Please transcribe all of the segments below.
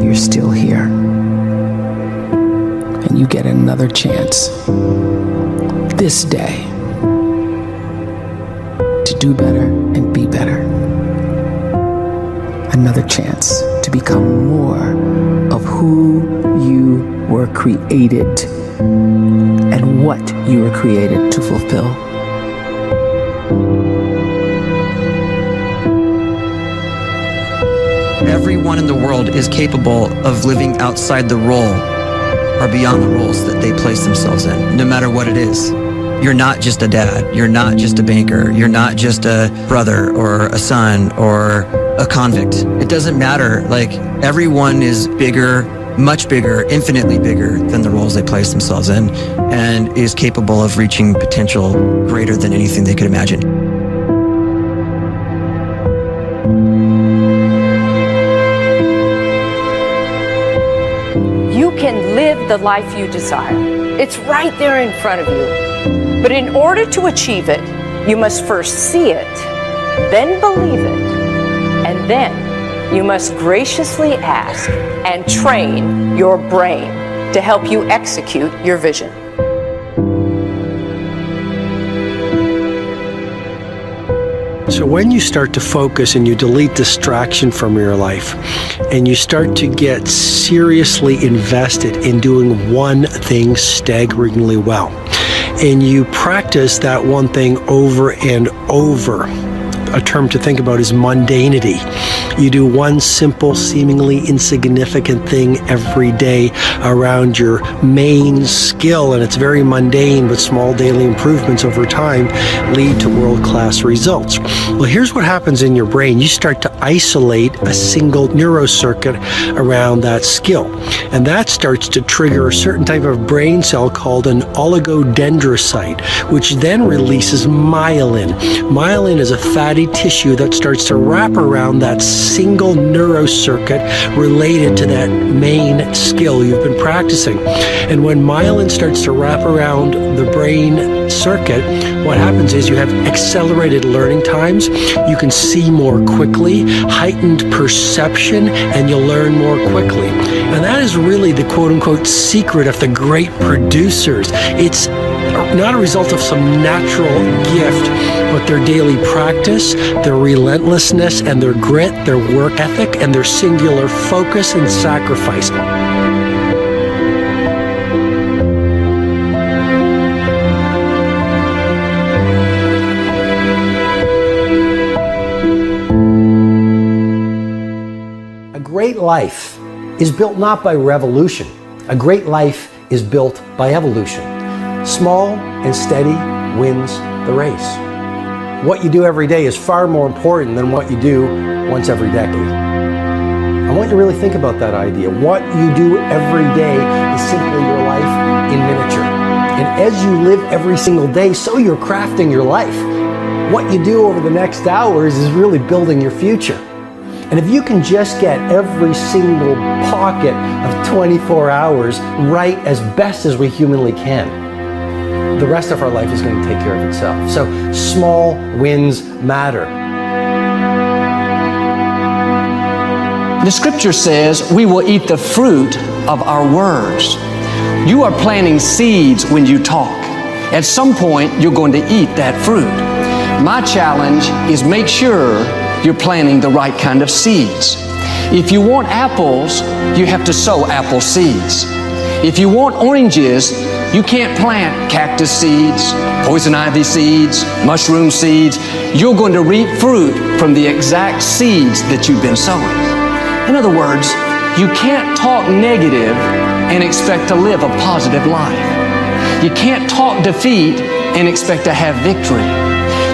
you're still here. And you get another chance this day to do better and be better. Another chance to become more of who you were created and what you were created to fulfill. Everyone in the world is capable of living outside the role or beyond the roles that they place themselves in, no matter what it is. You're not just a dad, you're not just a banker, you're not just a brother or a son or a convict. It doesn't matter. Like, everyone is bigger, much bigger, infinitely bigger than the roles they place themselves in, and is capable of reaching potential greater than anything they could imagine. You can live the life you desire. It's right there in front of you. But in order to achieve it, you must first see it, then believe it, and then you must graciously ask and train your brain to help you execute your vision. So when you start to focus and you delete distraction from your life and you start to get seriously invested in doing one thing staggeringly well, and you practice that one thing over and over, a term to think about is mundanity. You do one simple, seemingly insignificant thing every day around your main skill, and it's very mundane, but small daily improvements over time lead to world-class results. Well, here's what happens in your brain. You start to isolate a single neurocircuit around that skill, and that starts to trigger a certain type of brain cell called an oligodendrocyte, which then releases myelin. Myelin is a fatty tissue that starts to wrap around that single neurocircuit related to that main skill you've been practicing. And when myelin starts to wrap around the brain circuit, what happens is you have accelerated learning times, you can see more quickly, heightened perception, and you'll learn more quickly. And that is really the quote-unquote secret of the great producers. It's not a result of some natural gift, but their daily practice, their relentlessness and their grit, their work ethic, and their singular focus and sacrifice. A great life is built not by revolution. A great life is built by evolution. Small and steady wins the race. What you do every day is far more important than what you do once every decade. I want you to really think about that idea. What you do every day is simply your life in miniature. And as you live every single day, so you're crafting your life. What you do over the next hours is really building your future. And if you can just get every single pocket of 24 hours right as best as we humanly can, the rest of our life is going to take care of itself. So small wins matter. The scripture says we will eat the fruit of our words. You are planting seeds when you talk. At some point, you're going to eat that fruit. My challenge is make sure you're planting the right kind of seeds. If you want apples, you have to sow apple seeds. If you want oranges, you can't plant cactus seeds, poison ivy seeds, mushroom seeds. You're going to reap fruit from the exact seeds that you've been sowing. In other words, you can't talk negative and expect to live a positive life. You can't talk defeat and expect to have victory.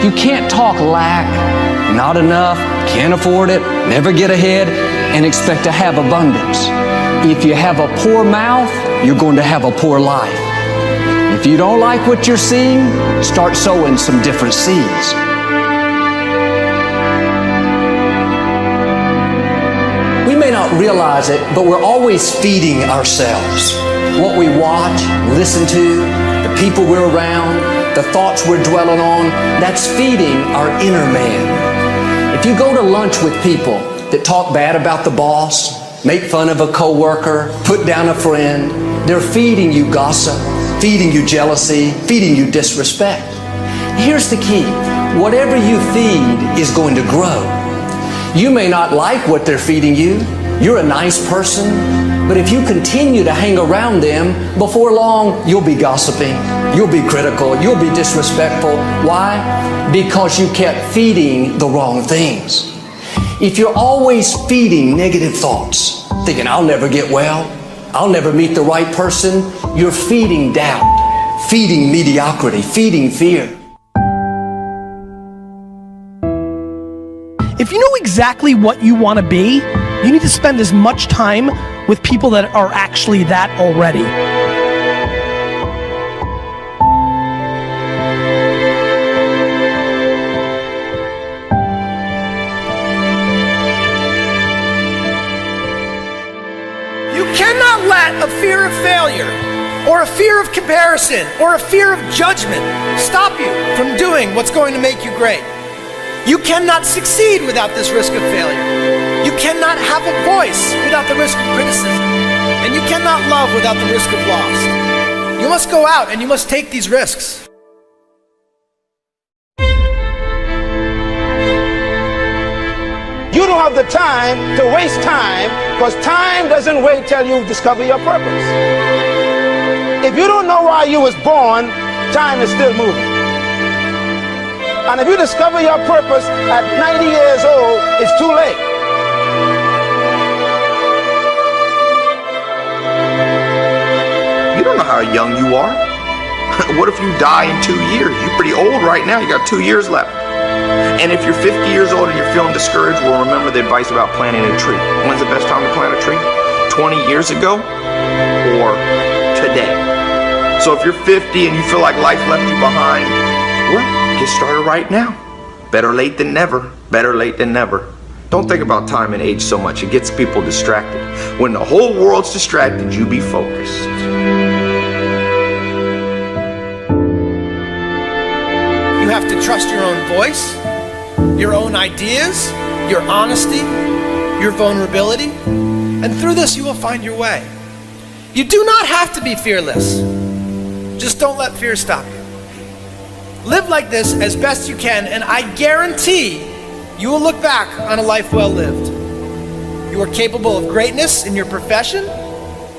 You can't talk lack, not enough, can't afford it, never get ahead, and expect to have abundance. If you have a poor mouth, you're going to have a poor life. If you don't like what you're seeing, start sowing some different seeds. We may not realize it, but we're always feeding ourselves. What we watch, listen to, the people we're around, the thoughts we're dwelling on, that's feeding our inner man. If you go to lunch with people that talk bad about the boss, make fun of a coworker, put down a friend. They're feeding you gossip, feeding you jealousy, feeding you disrespect. Here's the key. Whatever you feed is going to grow. You may not like what they're feeding you. You're a nice person, but if you continue to hang around them, before long, you'll be gossiping, you'll be critical, you'll be disrespectful. Why? Because you kept feeding the wrong things. If you're always feeding negative thoughts, thinking, I'll never get well, I'll never meet the right person, you're feeding doubt, feeding mediocrity, feeding fear. If you know exactly what you want to be, you need to spend as much time with people that are actually that already. You cannot let a fear of failure, or a fear of comparison, or a fear of judgment stop you from doing what's going to make you great. You cannot succeed without this risk of failure. You cannot have a voice without the risk of criticism. And you cannot love without the risk of loss. You must go out and you must take these risks. You don't have the time to waste time, because time doesn't wait till you discover your purpose. If you don't know why you was born, time is still moving. And if you discover your purpose at 90 years old, it's too late. You don't know how young you are. What if you die in 2 years? You're pretty old right now. You got 2 years left. And if you're 50 years old and you're feeling discouraged, well, remember the advice about planting a tree. When's the best time to plant a tree? 20 years ago or today? So if you're 50 and you feel like life left you behind, well, get started right now. Better late than never. Better late than never. Don't think about time and age so much. It gets people distracted. When the whole world's distracted, you be focused. You have to trust your own voice, your own ideas, your honesty, your vulnerability, and through this you will find your way. You do not have to be fearless. Just don't let fear stop you. Live like this as best you can, and I guarantee you will look back on a life well lived. You are capable of greatness in your profession,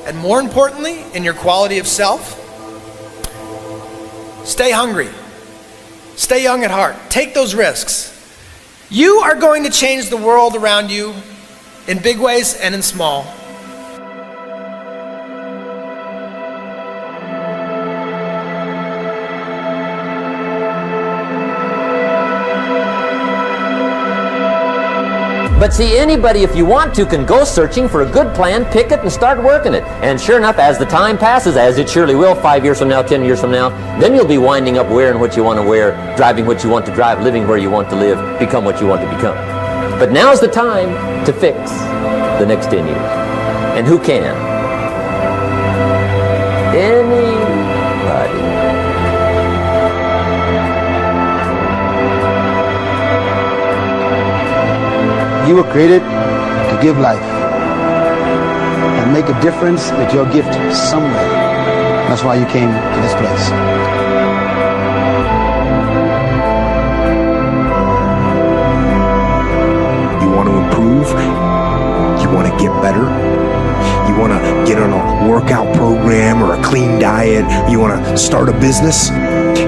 and more importantly, in your quality of self. Stay hungry. Stay young at heart. Take those risks. You are going to change the world around you in big ways and in small. But see, anybody, if you want to, can go searching for a good plan, pick it, and start working it. And sure enough, as the time passes, as it surely will 5 years from now, 10 years from now, then you'll be winding up wearing what you want to wear, driving what you want to drive, living where you want to live, become what you want to become. But now's the time to fix the next 10 years. And who can? Anybody. You were created to give life and make a difference with your gift somewhere. That's why you came to this place. You want to improve? You want to get better? You want to get on a workout program or a clean diet? You want to start a business?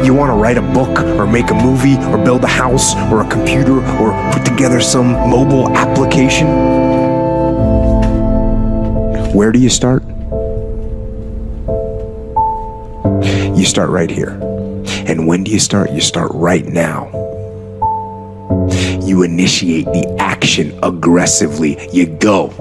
You want to write a book or make a movie or build a house or a computer or put together some mobile application? Where do you start? You start right here. And when do you start? You start right now. You initiate the action aggressively. You go.